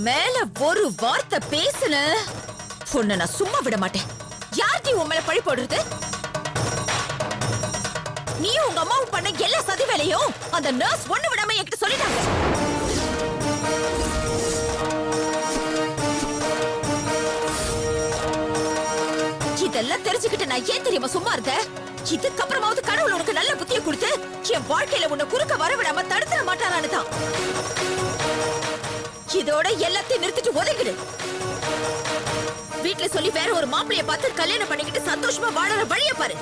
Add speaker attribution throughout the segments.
Speaker 1: மேல ஒரு வார்த்தை பேசுன உன்னை நான் சும்மா விட மாட்டேன். யார்டி உன் மேல பழி போடுறது? நீ உங்க அம்மாவும் பண்ண எல்லா சதி வேலையும் அந்த நர்ஸ் ஒண்ணு விடாம என்கிட்ட சொல்லிட்டாங்க. இதெல்லாம் தெரிஞ்சுக்கிட்டு நான் ஏன் தெரியுமா சும்மா இருந்தேன்? இதுக்கப்புறமாவது கடவுள் உனக்கு நல்ல புத்தியை கொடுத்து என் வாழ்க்கையில உன்னை குறுக்க வரவிடாம தடுத்துட மாட்டாரான்னு தான். இதோட எல்லாத்தையும் நிறுத்திட்டு ஒதுங்கிடு. வீட்டுல சொல்லி வேற ஒரு மாப்பிளைய பார்த்து கல்யாணம் பண்ணிக்கிட்டு சந்தோஷமா வாழற வழிய பாரு.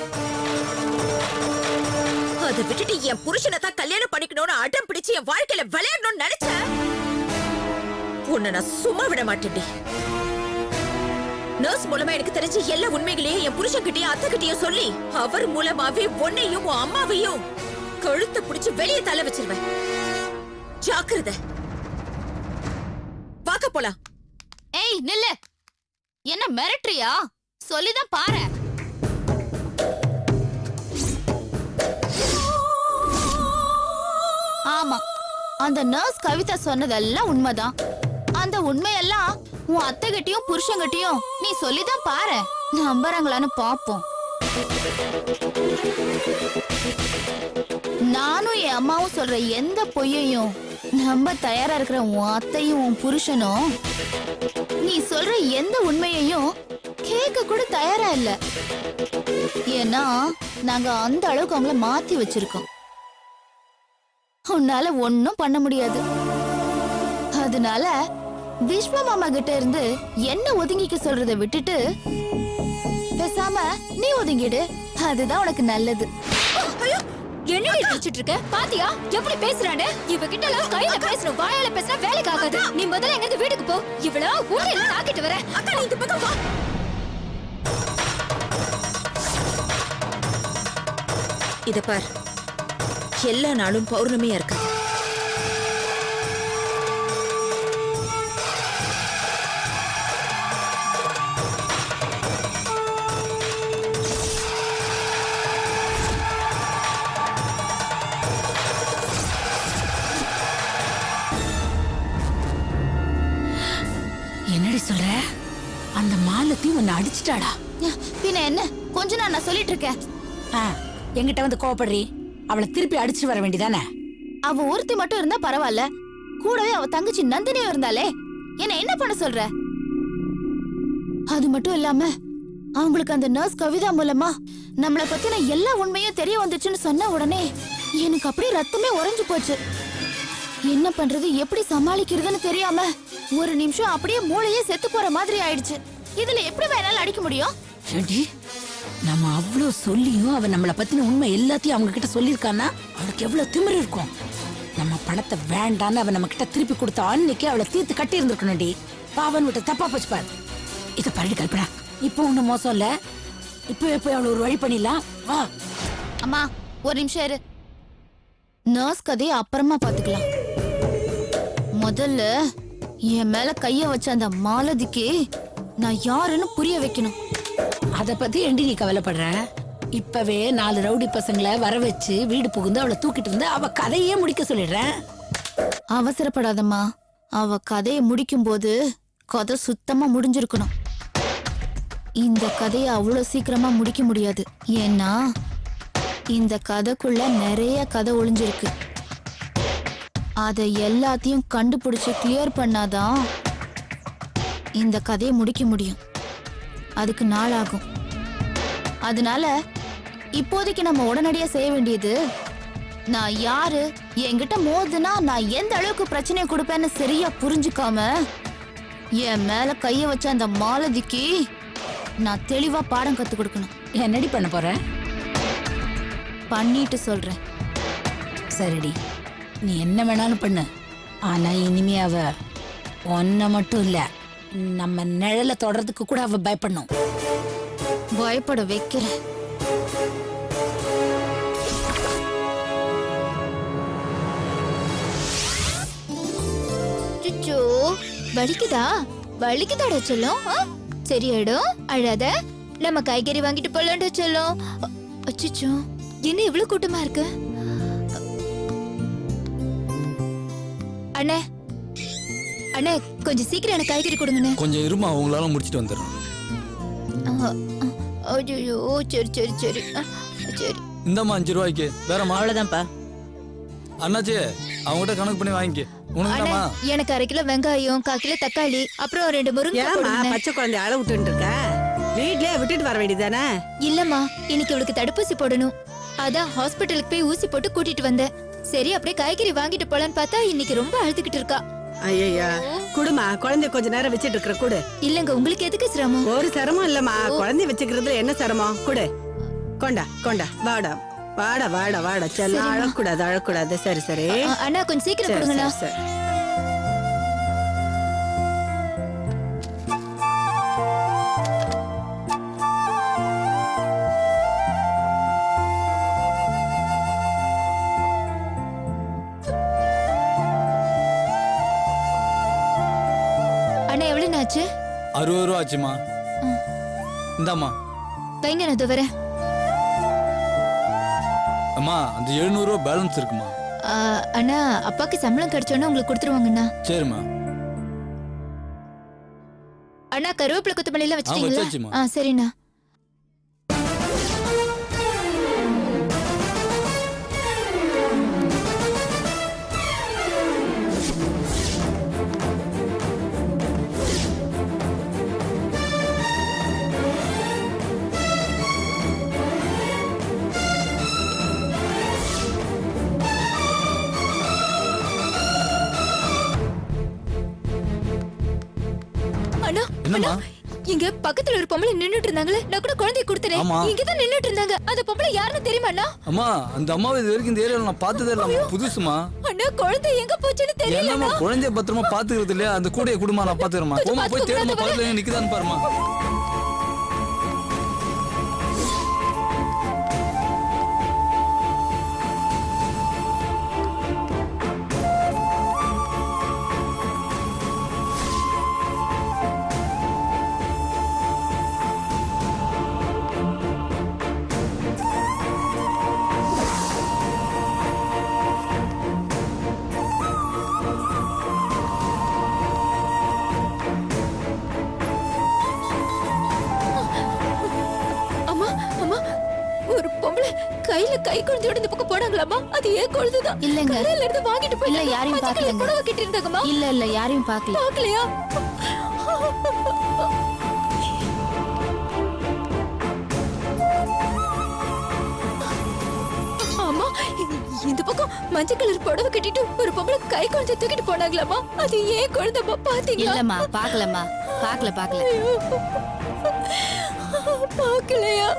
Speaker 1: அதை விட்டுட்டு என் புருஷனை தான் கல்யாணம் பண்ணிக்கணும்னு அடம் பிடிச்சு என் வாழ்க்கையில விளையாடணும்னு நினைச்ச உன்னை நான் சும்மா விட மாட்டேன்டி. நர்ஸ் மூலமா எனக்கு தெரிஞ்ச எல்லா உண்மைகளையும் என் புருஷன் கிட்டயும் அத்தை கிட்டயும் சொல்லி அவர் மூலமாவே உன்னையும் உன் அம்மாவையும் கழுத்தை பிடிச்சு வெளியே தள்ள வச்சிருவேன். ஜாக்கிரதை. பாக்க போலாம்.
Speaker 2: ஏய் நில்லு. என்ன மிரட்டுறியா? சொல்லிதான் பாரு. ஆமா, அந்த நர்ஸ் கவிதா சொன்னதெல்லாம் உண்மைதான். அந்த உண்மையெல்லாம் உன் அத்தை கிட்டயும் புருஷங்கிட்டயும் நீ சொல்லிதான் பாரு. நம்புறாங்களான்னு பாப்போம். நானும் என் அம்மாவும் சொல்ற எந்த பொய்யையும் நம்ப தயாரா இருக்கிற உன் அத்தையும் உன் புருஷனும் நீ சொல்ற எந்த உண்மையையும் கேட்க கூட தயாரா இல்ல. ஏன்னா நாங்க அந்த அளவுக்கு அவங்கள மாத்தி வச்சிருக்கோம். உன்னால ஒன்னும் பண்ண முடியாது. அதனால விஸ்வ மாமா கிட்ட இருந்து என்ன ஒதுங்கிக்க சொல்றத விட்டுட்டு பேசாம நீ ஒதுங்கிடு. அதுதான் உனக்கு நல்லது.
Speaker 3: என்னடி நினைச்சிட்டு இருக்க? பாத்தியா எப்படி பேசுறானே? இவகிட்ட எல்லாம் கையில பேசணும், வாயால பேசினா வேலைக்கு ஆகாது. நீ முதல்ல எங்க வீட்டுக்கு போ. இவள ஊரையில நாக்கிட்டு வர.
Speaker 1: அக்கா நீ இந்த பக்கம் வா. இத பார், எல்லா நாளும் பௌர்ணமியா இருக்காது.
Speaker 4: என்னடி சொல்ற? அந்த மாலத்தையும் உன்னை அடிச்சிட்டாடா?
Speaker 2: பின்ன என்ன, கொஞ்ச நான் சொல்லிட்டு இருக்கேன்.
Speaker 4: எங்கிட்ட வந்து கோவப்படுறி? அவளை திருப்பி அடிச்சு வர வேண்டியதானே?
Speaker 2: அவ ஒருத்தி மட்டும் இருந்தா பரவாயில்ல, கூடவே அவ தங்கச்சி நந்தினியும் இருந்தாலே. என்ன பண்ண சொல்ற? அது மட்டும் இல்லாம அவங்களுக்கு அந்த நர்ஸ் கவிதா மூலமா நம்மள பத்தின எல்லா உண்மையும் தெரிய வந்துச்சுன்னு சொன்ன உடனே எனக்கு அப்படியே ரத்தமே உறைஞ்சு போச்சு. என்ன பண்றது, எப்படி சமாளிக்கிறதுன்னு தெரியாம ஒரு நிமிஷம் அப்படியே மூளையே செத்து போற மாதிரி ஆயிடுச்சு. இதுல எப்படி வேணாலும் அடிக்க முடியும்?
Speaker 4: நம்ம அவ்வளவு சொல்லியும் அவ நம்மள பத்தின உண்மை எல்லாத்தையும் அவங்க கிட்ட சொல்லிருக்கான்னா அவளுக்கு எவ்வளவு திமிரு இருக்கும். நம்ம பணத்தை வேண்டான்னு அவ நம்ம கிட்ட திருப்பி கொடுத்த அன்னைக்கு அவளை தீர்த்து கட்டி இருந்திருக்கணும்டி. பாவன் விட்டு தப்பா போச்சு பாரு. இத பரடி கல்பனா, இப்போ ஒண்ணும் மோசம் இல்ல. இப்போ போய் அவளை ஒரு வழி பண்ணிடலாம் வா.
Speaker 2: அம்மா ஒரு நிமிஷம் இரு. நர்ஸ் கதையை அப்புறமா பாத்துக்கலாம். முதல்ல என் மேல கைய வச்ச அந்த மாலதிக்கு நான் யாருன்னு புரிய வைக்கணும்.
Speaker 4: அத பத்தி ஏண்டி நீ கவலைப்படுற? இப்பவே 4 ரவுடி பசங்களை வர வச்சு வீடு புகுந்து அவளை தூக்கிட்டு இருந்து அவ கதையே முடிக்க சொல்லிடுறேன்.
Speaker 2: அவசரப்படாதம்மா. அவ கதையை முடிக்கும் போது கதை சுத்தமா முடிஞ்சிருக்கணும். இந்த கதையை அவ்வளவு சீக்கிரமா முடிக்க முடியாது. ஏன்னா இந்த கதைக்குள்ள நிறைய கதை ஒளிஞ்சிருக்கு. அதை எல்லாத்தையும் கண்டுபிடிச்சு கிளியர் பண்ணாதான் இந்த கதையை முடிக்க முடியும். அதுக்கு நாள் ஆகும். அதனால இப்போதைக்கு நம்ம உடனடியா செய்ய வேண்டியது, நான் யாரு, என்கிட்ட மோதுனா நான் எந்த அளவுக்கு பிரச்சனையை கொடுப்பேன்னு சரியா புரிஞ்சுக்காம என் மேல கைய வச்ச அந்த மாலதிக்கு நான் தெளிவா பாடம் கத்து கொடுக்கணும்.
Speaker 4: என்னடி பண்ண போற?
Speaker 2: பண்ணிட்டு சொல்றேன்.
Speaker 4: சரிடி, நீ என்ன வேணாலும் பண்ணு. ஆனா இனிமே அவ ஒன்ன மட்டும் இல்ல, நம்ம நிழல தொடறதுக்கு கூட அவ பயப்படணும்.
Speaker 2: பயப்பட வைக்கிறேன்.
Speaker 3: சுச்சோ, வலிக்குதா? வலிக்குதாடா செல்லம்? சரியாயிடும், அழாத. நம்ம காய்கறி வாங்கிட்டு போலாம்டா செல்லம். அச்சச்சோ, என்ன இவ்வளவு கூட்டமா இருக்கு? அண்ணே அண்ணா கொஞ்சம் சீக்கிரம் எனக்கு காய்கறி கொடுங்கண்ணே.
Speaker 5: கொஞ்சம் இருமா, உங்களால முடிச்சிட்டு வந்துடுறேன்.
Speaker 3: ஐயோ சரி சரி சரி சரி.
Speaker 5: இந்தம்மா 5 ரூபாய்க்கு வேறம்மா.
Speaker 6: அவ்வளவுதான்ப்பா.
Speaker 5: அண்ணாச்சி அவங்ககிட்ட கணக்கு பண்ணி வாங்கிக்க. உனக்குதாம்மா?
Speaker 3: எனக்கு 1/2 கிலோ வெங்காயம், 1/4 கிலோ தக்காளி, அப்புறம் 2 முருங்கை
Speaker 6: ஏமா
Speaker 3: போடுங்க.
Speaker 6: பச்சை குழந்தை அளவு விட்டுட்டு இருக்க? வீட்லயே விட்டுட்டு வர வேண்டியதானே?
Speaker 3: இல்லம்மா, இன்னைக்கு இவளுக்கு தடுப்பூசி போடணும். அதான் ஹாஸ்பிட்டலுக்கு போய் ஊசி போட்டு கூட்டிட்டு வந்தேன். சரி அப்படியே காய்கறி வாங்கிட்டு போலான்னு பார்த்தா இன்னைக்கு ரொம்ப அழுதுகிட்டு இருக்கா.
Speaker 6: ஐயா குடுமா, குழந்தை கொஞ்ச நேரம் வச்சிட்டு இருக்கிற குடு.
Speaker 3: இல்லங்க, உங்களுக்கு எதுக்கு சிரமம்?
Speaker 6: ஒரு சிரமம் இல்லம்மா, குழந்தை வச்சுக்கிறதுல என்ன சிரமம்? குடு. கொண்டா கொண்டா, வாடா வாடா வாடா வாடா. செல்லம் அழக்கூடாது அழக்கூடாது. சரி சரி
Speaker 3: அண்ணா கொஞ்சம் சீக்கிரம்
Speaker 6: சரி,
Speaker 3: கொடுங்கண்ணா.
Speaker 6: சரி, சரி.
Speaker 3: அண்ணா எவ்வளவு ஆச்சு?
Speaker 5: 60 ரூபா ஆச்சுமா. இந்தாம்மா.
Speaker 3: வைங்க, நான் இதோ வரேன்.
Speaker 5: அம்மா அந்த 700 ரூபா பேலன்ஸ் இருக்குமா?
Speaker 3: அண்ணா அப்பாக்கு சம்பளம் கிடைச்சோன்னா உங்களுக்கு கொடுத்துருவாங்கண்ணா.
Speaker 5: சரிம்மா.
Speaker 3: அண்ணா கருவேப்பிலை கொத்தமல்லி எல்லாம் வச்சிட்டீங்களா?
Speaker 5: வச்சாச்சும்மா.
Speaker 3: சரிண்ணா. அண்ணா
Speaker 5: என்னம்மா?
Speaker 3: இங்க பக்கத்துல ஒரு பொம்பளை நின்னுட்டு இருந்தாங்களே, நான் கூட குழந்தைய கொடுத்தனே.
Speaker 5: ஆமா.
Speaker 3: இங்க தான் நின்னுட்டு இருந்தாங்க. அந்த பொம்பளை யாருன்னு தெரியுமா அண்ணா?
Speaker 5: அம்மா அந்த அம்மாவை இது வரைக்கும் இந்த ஏரியாவில் நான் பார்த்ததே இல்லம்மா. புதுசுமா.
Speaker 3: அண்ணா குழந்தை எங்க போச்சுன்னு தெரியல.
Speaker 5: என்னம்மா குழந்தைய பத்திரமா பாத்துக்கிறது இல்லையா? அந்த கூடைய குடுமா, நான் பாத்துக்கிறேம்மா. போமா போய் தேடுமா, பக்கத்துல எங்க நிக்குதான்னு பாருமா.
Speaker 3: அம்மா அம்மா, ஒரு பொம்பளை கையில கை குழந்தையோட இந்த பக்கம் போனாங்களாமா? அது ஏன் குழந்தைதான்?
Speaker 2: இல்லங்க.
Speaker 3: கடையில இருந்து வாங்கிட்டு போய்
Speaker 2: இல்ல, யாரையும் பார்க்கலங்க.
Speaker 3: கூட கிட்ட இருந்தாங்கம்மா.
Speaker 2: இல்ல யாரையும் பார்க்கல.
Speaker 3: பார்க்கலையா? அம்மா, இந்த பக்கம் மஞ்சள் கலர் புடவை கட்டிட்டு ஒரு பொம்பளை கை குழந்தை தூக்கிட்டு போனாங்களாமா? அது ஏன் குழந்தைமா? பாத்தீங்களா?
Speaker 2: இல்லம்மா பார்க்கலம்மா. பார்க்கல.
Speaker 3: பார்க்கலையா?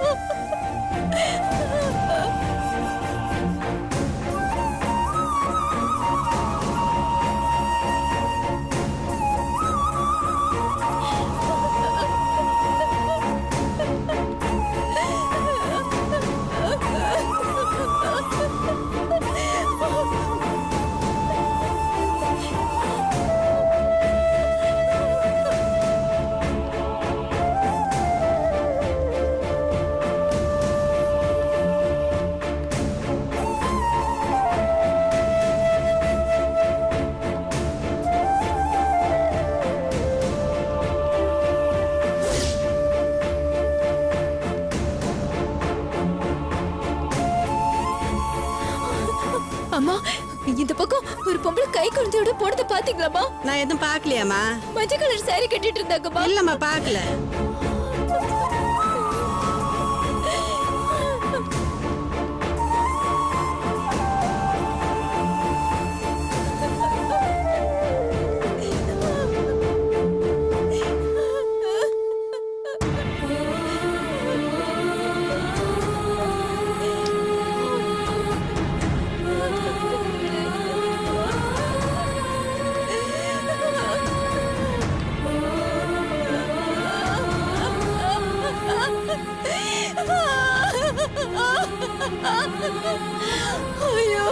Speaker 3: அம்மா, இந்த பக்கம் ஒரு பொம்பளை கை குழந்தையோட போனதை பாத்தீங்களாமா?
Speaker 6: நான் எதுவும் பாக்கலையாமா?
Speaker 3: மஞ்சள் கலர் சாரி கட்டிட்டு இருந்தாங்கம்மா.
Speaker 6: இல்லம்மா பாக்கல.
Speaker 3: ஐயோ,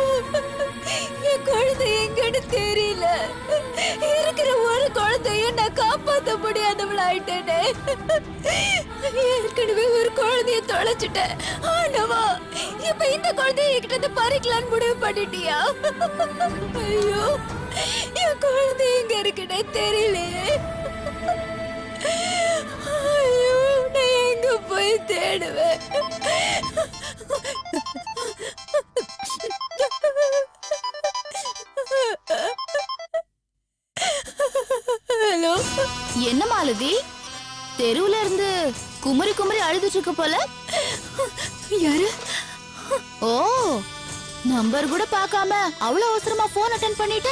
Speaker 3: என் குழந்தை எங்கன்னு தெரியல. இருக்கிற ஒரு குழந்தைய நான் காப்பாத்த காப்பாத்த முடியாதவள ஆயிட்டேனே. ஏற்கனவே ஒரு குழந்தைய தொலைச்சிட்டேன். ஆனவா இப்ப இந்த குழந்தைய என்கிட்ட இருந்து பறிக்கலான்னு முடிவு பண்ணிட்டியா? ஐயோ, என் குழந்தை எங்க இருக்குன்னே தெரியலையே. ஐயோ, நான் எங்க போய் தேடுவேன்? ஹலோ,
Speaker 2: என்ன மாலதி, தெருவுல இருந்து குமரி குமரி அழுதுட்டு இருக்க போல.
Speaker 3: யாரு?
Speaker 2: ஓ, நம்பர் கூட பார்க்காம அவ்வளவு அவசரமா போன் அட்டெண்ட் பண்ணிட்ட.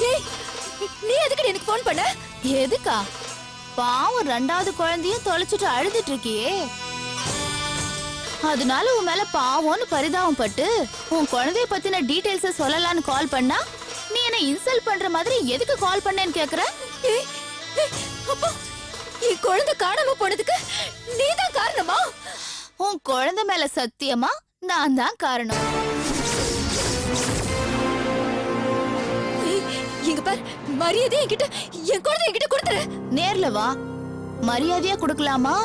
Speaker 3: ஏய், நீ எதுக்கு எனக்கு போன் பண்ண?
Speaker 2: எதுக்கா? பாவம், ரெண்டாவது குழந்தையும் தொலைச்சிட்டு அழுதுட்டு இருக்கியே, அதனால உன் மேல பாவம்னு பரிதாபம் பட்டு உன் குழந்தைய பத்தின டீடைல்ஸ சொல்லலான்னு கால் பண்ணா நீ என்ன இன்சல்ட் பண்ற மாதிரி எதுக்கு கால் பண்ணேன்னு கேக்குற?
Speaker 3: ஏய், ஏய், அப்பா, என் குழந்தை காணாம போனதுக்கு நீதான் காரணமா?
Speaker 2: உன் குழந்தை மேல சத்தியமா நான் தான் காரணம்.
Speaker 3: ஏய், இங்க பார், மரியாதை என்கிட்ட, என் குழந்தை என்கிட்ட கொடுத்துரு.
Speaker 2: நேர்ல வா, மரியாதையா கொடுக்கலாமா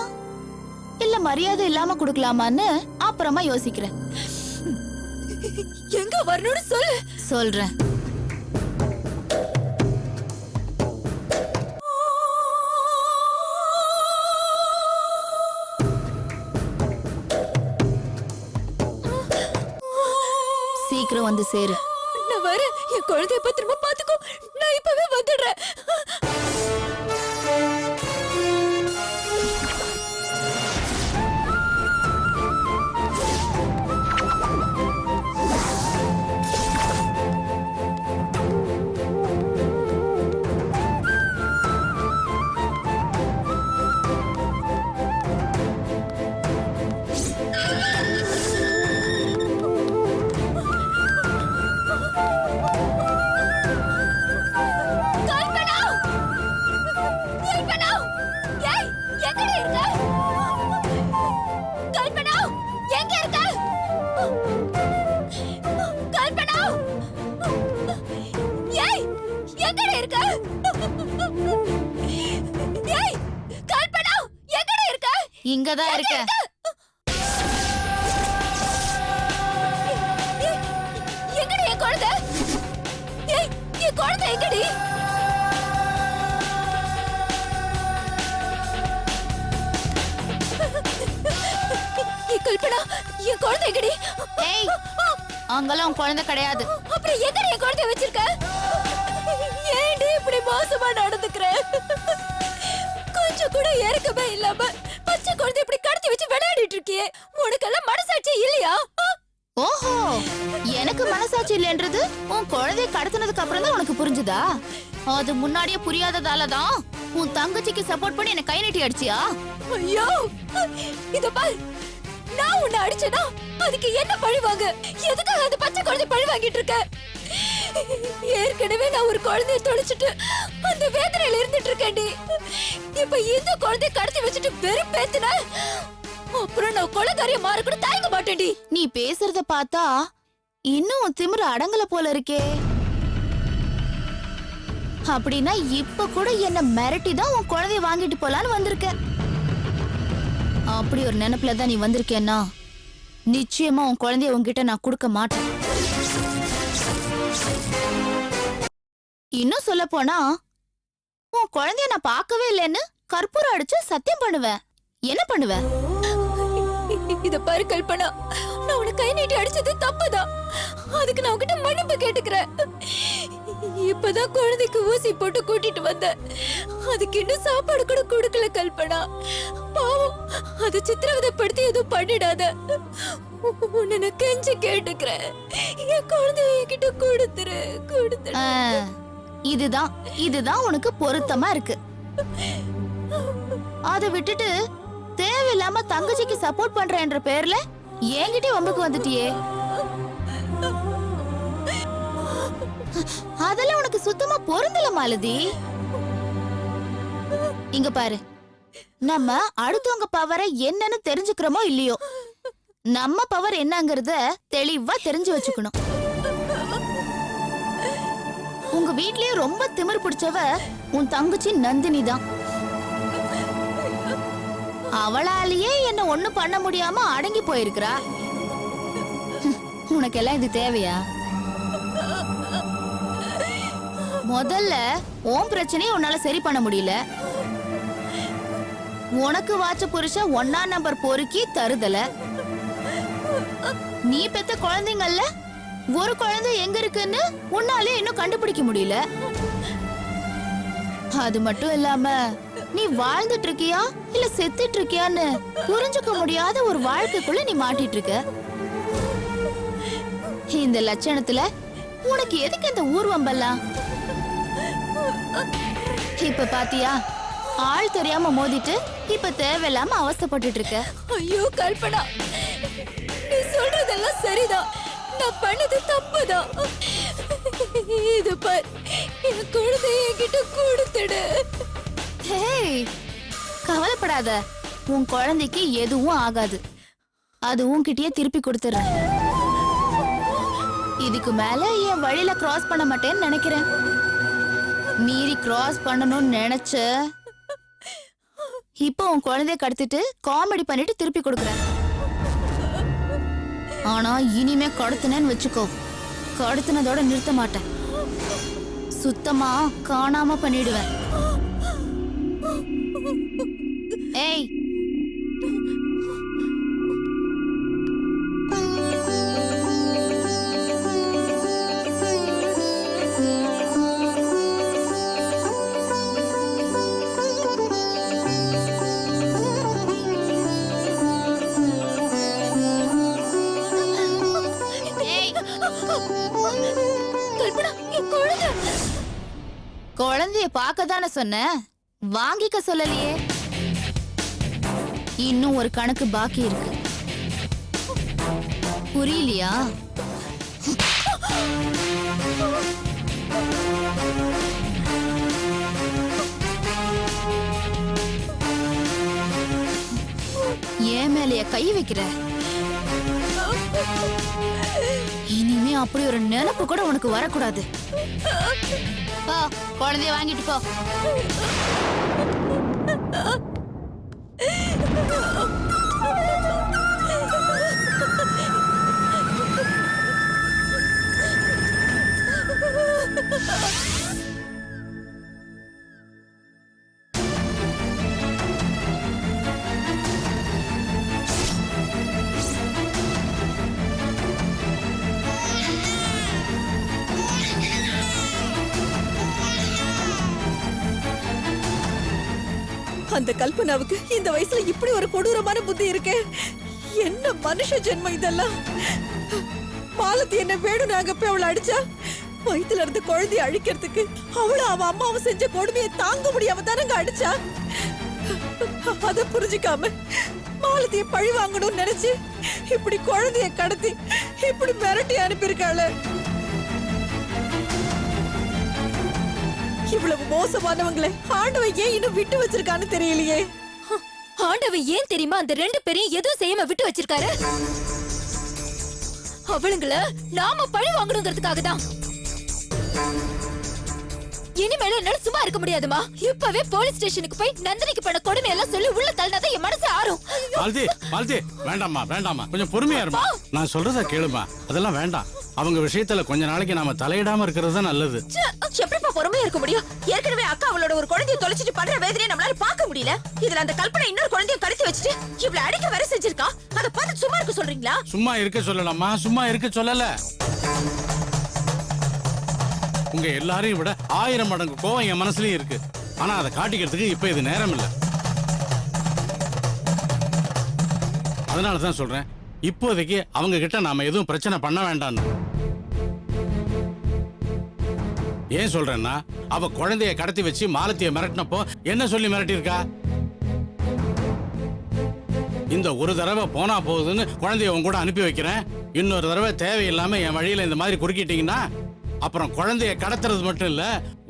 Speaker 2: இல்ல மரியாதை இல்லாம கொடுக்கலாமான்னு அப்புறமா யோசிக்கிறேன்.
Speaker 3: எங்க வரணும்னு சொல்லு.
Speaker 2: சொல்றேன். சீக்கிரம் வந்து சேரு.
Speaker 3: நான் வரேன். என் குழந்தைய பத்திரமா பாத்துக்கோ. நான் இப்பவே வந்துடுறேன். கல்பனா! கல்பனா! ஏய், எங்கடி இருக்க? கல்பனா, எங்க இருக்க? கல்பனா! ஏய், எங்கடி இருக்க? ஏய், கல்பனா, எங்கடி இருக்க?
Speaker 2: இங்கதான் இருக்க.
Speaker 3: ஏய், எங்கடி என் குழந்தை? ஏய், என் குழந்தை எங்கடி? ஏய், கல்பனா, என் குழந்தை எங்கடி?
Speaker 2: ஏய், அங்கெல்லாம் உன் குழந்தை கிடையாது.
Speaker 3: அப்புறம் எங்கடி என் குழந்தைய வச்சிருக்க? ஏன்டி இப்படி மோசமா நடந்துக்கிற? கொஞ்சம் கூட இறக்கமே இல்லாம பச்சை குழந்தை இப்படி கடத்தி வச்சு விளையாடிட்டு இருக்கியே, உனக்கெல்லாம் மனசாட்சி இல்லையா?
Speaker 2: ஓஹோ, எனக்கு மனசாட்சி இல்லைன்றது உன் குழந்தைய கடத்தினதுக்கு அப்புறம் தான் உனக்கு புரிஞ்சுதா? அது முன்னாடியே புரியாததாலதான் உன் தங்கச்சிக்கு சப்போர்ட் பண்ணி என்ன கை நீட்டி அடிச்சியா?
Speaker 3: ஐயோ, இத பாரு, நான் உன்னை அடிச்சேனா அதுக்கு என்ன பழி வாங்க? எதுக்காக அந்த பச்சை குழந்தை பழி வாங்கிட்டு இருக்க? ஏற்கனவே நான் ஒரு குழந்தைய தொலைச்சிட்டு அந்த வேதனையில இருந்துட்டு இருக்கேன்டி. இப்ப இந்த குழந்தைய கடத்தி வச்சுட்டு வெறும் பேத்துன, அப்புறம் நான் கொலைகாரியா மாற கூட தயங்க மாட்டேன்டி.
Speaker 2: நீ பேசுறத பார்த்தா இன்னும் உன் திமிரு அடங்கல போல இருக்கே. அப்படின்னா இப்ப கூட என்ன மிரட்டி தான் உன் குழந்தைய வாங்கிட்டு போலான்னு வந்திருக்க. அப்படி ஒரு நினைப்புல தான் நீ வந்திருக்கேன்னா நிச்சயமா உன் குழந்தைய உன்கிட்ட நான் கொடுக்க மாட்டேன். இன்னும் சொல்ல போனா உன் குழந்தைய நான் பார்க்கவே இல்லைன்னு கற்பூரம் அடிச்சு சத்தியம் பண்ணுவேன். என்ன பண்ணுவ?
Speaker 3: இத பாரு கல்பனா, நான் உனக்கு கை நீட்டி அடிச்சது தப்புதான். அதுக்கு நான் உன்கிட்ட மன்னிப்பு கேட்டுக்கிறேன். இப்பதான் குழந்தைக்கு ஊசி போட்டு கூட்டிட்டு வந்தேன். அதுக்கு இன்னும் சாப்பாடு கூட கொடுக்கல கல்பனா. பாவம், அது சித்திரவதைப்படுத்தி எதுவும் பண்ணிடாத. உன்னை நான் கெஞ்சி கேட்டுக்கிறேன். என் குழந்தைய என்கிட்ட கொடுத்துரு, கொடுத்துரு.
Speaker 2: இதுதான் உனக்கு பொருத்தமா இருக்கு. அதை விட்டுட்டு தேவையில்லாம தங்கச்சிக்கு சப்போர்ட் பண்றேன்ற பேர்ல என்கிட்ட வம்புக்கு வந்துட்டியே. அதெல்லாம் உனக்கு சுத்தமா பொருந்தல மாலதி. இங்க பாரு, நம்ம அடுத்தவங்க பவரை என்னன்னு தெரிஞ்சுக்கிறோமோ இல்லையோ, நம்ம பவர் என்னங்கறத தெளிவா தெரிஞ்சு வச்சுக்கணும். உங்க வீட்லயே ரொம்ப திமிர் பிடிச்சவ உன் தங்கச்சி நந்தினி தான். அவளாலேயே என்ன ஒண்ணு பண்ண முடியாம அடங்கி போயிருக்கிறா. உனக்கெல்லாம் இது தேவையா? முதல்ல உன் பிரச்சனையை உன்னால சரி பண்ண முடியல. உனக்கு வாச்ச புருஷன் 1ஆம் நம்பர் பொறுக்கி தருதல. நீ பெத்த குழந்தைங்கல்ல ஒரு குழந்தை எங்க இருக்குன்னு உன்னாலே இன்னும் கண்டுபிடிக்க முடியல. அது மட்டும் இல்லாம நீ வாழ்ந்துட்டு இருக்கியா இல்ல செத்துட்டு இருக்கியான்னு புரிஞ்சுக்க முடியாத ஒரு வாழ்க்கைக்குள்ள நீ மாட்டிட்டு இருக்க. இந்த லட்சணத்துல உனக்கு எதுக்கு இந்த ஊர்வம்பெல்லாம்? இப்ப பாத்தியா, ஆள் தெரியாம மோதிட்டு இப்ப தேவையில்லாம அவஸ்தைப்பட்டுட்டு இருக்க.
Speaker 3: ஐயோ கல்பனா, நீ சொல்றதெல்லாம் சரிதான். நான் பண்ணது தப்புதான். இது பார், என் குழந்தைய என்கிட்ட கொடுத்துடு.
Speaker 2: ஹேய், கவலைப்படாத, உன் குழந்தைக்கு எதுவும் ஆகாது. அது உன்கிட்டயே திருப்பி கொடுத்துறேன். இதுக்கு மேல என் வழியில கிராஸ் பண்ண மாட்டேன்னு நினைக்கிறேன். மீறி கிராஸ் பண்ணணும்னு நினைச்ச இப்போ உன் குழந்தைய கடத்திட்டு காமெடி பண்ணிட்டு திருப்பி கொடுக்குறேன். ஆனா இனிமே கடத்தினேன்னு வச்சுக்கோ, கடத்தினதோட நிறுத்த மாட்டேன். சுத்தமா காணாம பண்ணிடுவேன். ஏய்,
Speaker 3: கல்பனா, என் குழந்தை.
Speaker 2: குழந்தைய பார்க்க தானே சொன்னேன், வாங்கிக்க சொல்லலையே. இன்னும் ஒரு கணக்கு பாக்கி இருக்கு, புரியலையா? ஏன் மேலைய கை வைக்கிற? இனிமே அப்படி ஒரு நினைப்பு கூட உனக்கு வரக்கூடாது. போ, குழந்தைய வாங்கிட்டு போ.
Speaker 1: அந்த கல்பனாவுக்கு இந்த வயசுல இப்படி ஒரு கொடூரமான புத்தி இருக்கு. என்ன மனுஷ ஜென்மம் இதெல்லாம்? மாலத்தி என்ன வேணும் நாங்க போய் அவளை அடிச்சா, வயித்துல இருந்து குழந்தைய அழிக்கிறதுக்கு அவளும் அவ அம்மாவும் செஞ்ச கொடுமையை தாங்க முடியாம தானங்க அடிச்சா. அத புரிஞ்சுக்காம மாலத்திய பழி வாங்கணும்னு நினைச்சு இப்படி குழந்தைய கடத்தி இப்படி மிரட்டி அனுப்பியிருக்காள. இவ்வளவு மோசமானவங்களே ஆண்டவன் ஏன் இன்னும் விட்டு வச்சிருக்கான்னு தெரியலையே.
Speaker 3: ஆண்டவன் ஏன் தெரியுமா அந்த 2 பேரையும் எதுவும் செய்யாம விட்டு வச்சிருக்காரு? அவளுங்கள நாம பழி வாங்கணுங்கிறதுக்காக தான். இனிமேல என்னால சும்மா இருக்க முடியாதுமா. இப்பவே போலீஸ் ஸ்டேஷனுக்கு போய் நந்தினிக்கு பண்ண கொடுமை எல்லாம் சொல்லி உள்ள தள்ளினாதான் என் மனசு ஆறும்.
Speaker 7: மாலதி, மாலதி, வேண்டாம்மா வேண்டாம்மா, கொஞ்சம் பொறுமையா இருமா. நான் சொல்றத கேளுமா. அதெல்லாம் வேண்டாம். அவங்க விஷயத்துல கொஞ்ச நாளைக்கு நாம தலையிடாம இருக்கிறது தான் நல்லது.
Speaker 1: எப்படிப்பா பொறுமையா இருக்க முடியும்? ஏற்கனவே அக்கா அவளோட ஒரு குழந்தைய தொலைச்சிட்டு பண்ற வேதனையை நம்மளால பார்க்க முடியல. இதுல அந்த கல்பனை இன்னொரு குழந்தைய கடத்தி வச்சுட்டு இவ்வளவு அடிக்க வர செஞ்சிருக்கா. அதை பார்த்து சும்மா இருக்க சொல்றீங்களா?
Speaker 7: சும்மா இருக்க சொல்லலாமா? சும்மா இருக்க சொல்லல. உங்க எல்லாரையும் விட 1000 மடங்கு கோவம் என் மனசுலயும் இருக்கு. ஆனா அதை காட்டிக்கிறதுக்கு இப்ப இது நேரம் இல்ல. அதனாலதான் சொல்றேன், இப்போதைக்கு அவங்க கிட்ட நாம எதுவும் பிரச்சனை பண்ண வேண்டாம்னு. ஏன் சொல்றேன்னா, அவ குழந்தைய கடத்தி வச்சு மாலத்திய மிரட்டினப்போ என்ன சொல்லி மிரட்டியிருக்கா? இந்த ஒரு தடவை போனா போகுதுன்னு குழந்தைய உன் கூட அனுப்பி வைக்கிறேன், இன்னொரு தடவை தேவையில்லாம என் வழியில இந்த மாதிரி குறுக்கிட்டீங்கன்னா அப்புறம் குழந்தைய கடத்துறது மட்டும் இல்ல,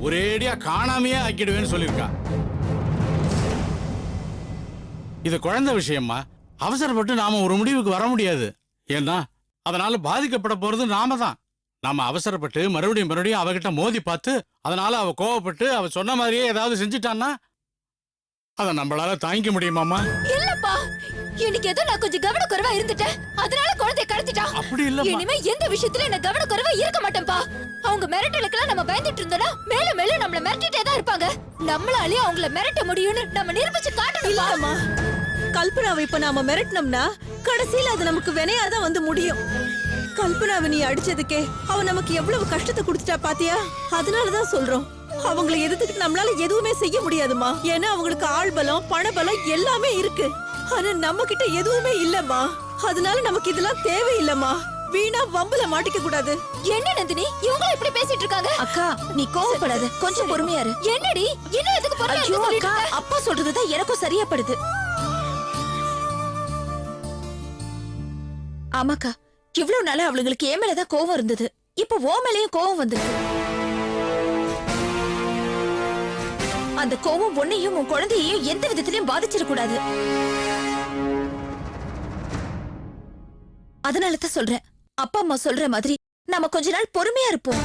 Speaker 7: ஒரேடியா காணாமையே ஆக்கிடுவேன்னு சொல்லியிருக்கா. இது குழந்தை விஷயமா, அவசரப்பட்டு நாம ஒரு முடிவுக்கு வர முடியாது. ஏன்னா அதனால பாதிக்கப்பட போறது நாம தான். நாம அவசரப்பட்டு மறுபடியும் அவகிட்ட மோதி பார்த்து அதனால அவ கோவப்பட்டு அவ சொன்ன மாதிரியே ஏதாவது செஞ்சுட்டான்னா அத நம்மளால தாங்கிக்க முடியுமாமா?
Speaker 3: இல்லப்பா, இன்னைக்கு ஏதோ நான் கொஞ்சம் கவனக்குறைவா இருந்துட்டேன், அதனால குழந்தைய கடத்திட்டா.
Speaker 7: அப்படி இல்லம்மா.
Speaker 3: இனிமே எந்த விஷயத்துல நான் கவனக்குறைவா இருக்க மாட்டேன்பா. அவங்க மிரட்டலுக்கெல்லாம் நம்ம பயந்துட்டு இருந்தோம்னா மேலும் மேலும் நம்மள மிரட்டிட்டே தான் இருப்பாங்க. நம்மளாலேயே அவங்கள மிரட்ட முடியும்னு நம்ம நிரூபிச்சு காட்டணும்.
Speaker 1: இல்லம்மா, கல்பனாவை இப்ப நாம மிரட்டினோம்னா கடைசியில அது நமக்கு வினையாதான் வந்து முடியும். கல்பனாவை நீ அடிச்சதுக்கே அவ நமக்கு எவ்வளவு கஷ்டத்தை கொடுத்துட்டா பாத்தியா? அதனாலதான் சொல்றோம், அவங்களை எதிர்த்துக்கிட்டு நம்மளால எதுவுமே செய்ய முடியாதுமா. ஏன்னா அவங்களுக்கு ஆள் பலம், பண பலம் எல்லாமே இருக்கு. ஆனா நம்ம கிட்ட எதுவுமே இல்லம்மா. அதனால நமக்கு இதெல்லாம் தேவையில்லம்மா. வீணா வம்புல மாட்டிக்க கூடாது.
Speaker 3: என்ன நந்தினி, இவங்க இப்படி பேசிட்டு இருக்காங்க?
Speaker 8: அக்கா நீ கோவப்படாத, கொஞ்சம் பொறுமையா இரு.
Speaker 3: என்னடி, என்ன எதுக்கு பொறுமையா
Speaker 8: ஐயோ
Speaker 3: இருக்க
Speaker 8: அக்கா,
Speaker 3: சொல்லிட்டு?
Speaker 8: அப்பா சொல்றதுதான் எனக்கும் சரியா படுது. ஆமாக்கா, இவ்வளவு நாளா அவளுங்களுக்கு என் மேலதான் கோவம் இருந்தது, இப்ப ஓ மேலயும் கோவம் வந்திருக்கு. அந்த கோவம் உன்னையும் உன் குழந்தையையும் எந்த விதத்திலையும் பாதிச்சிடக்கூடாது. அதனாலதான் சொல்றேன், அப்பா அம்மா சொல்ற மாதிரி நாம கொஞ்ச நாள் பொறுமையா இருப்போம்.